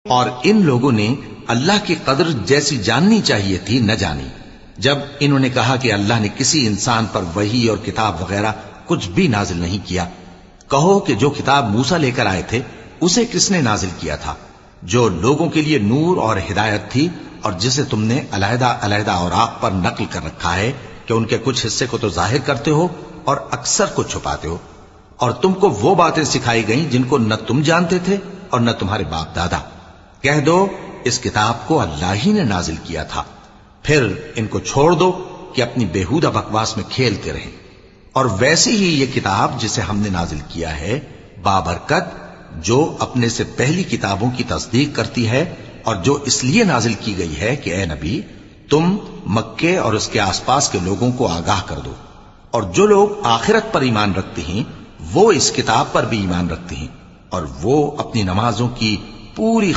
اور ان لوگوں نے اللہ کی قدر جیسی جاننی چاہیے تھی نہ جانی جب انہوں نے کہا کہ اللہ نے کسی انسان پر وحی اور کتاب وغیرہ کچھ بھی نازل نہیں کیا۔ کہو کہ جو کتاب موسیٰ لے کر آئے تھے اسے کس نے نازل کیا تھا؟ جو لوگوں کے لیے نور اور ہدایت تھی، اور جسے تم نے علیحدہ علیحدہ اوراق پر نقل کر رکھا ہے کہ ان کے کچھ حصے کو تو ظاہر کرتے ہو اور اکثر کو چھپاتے ہو۔ اور تم کو وہ باتیں سکھائی گئیں جن کو نہ تم جانتے تھے اور نہ تمہارے باپ دادا۔ کہہ دو اس کتاب کو اللہ ہی نے نازل کیا تھا، پھر ان کو چھوڑ دو کہ اپنی بےہودہ بکواس میں کھیلتے رہیں۔ اور ویسی ہی یہ کتاب جسے ہم نے نازل کیا ہے بابرکت، جو اپنے سے پہلی کتابوں کی تصدیق کرتی ہے، اور جو اس لیے نازل کی گئی ہے کہ اے نبی تم مکے اور اس کے آس پاس کے لوگوں کو آگاہ کر دو، اور جو لوگ آخرت پر ایمان رکھتے ہیں وہ اس کتاب پر بھی ایمان رکھتے ہیں، اور وہ اپنی نمازوں کی پوری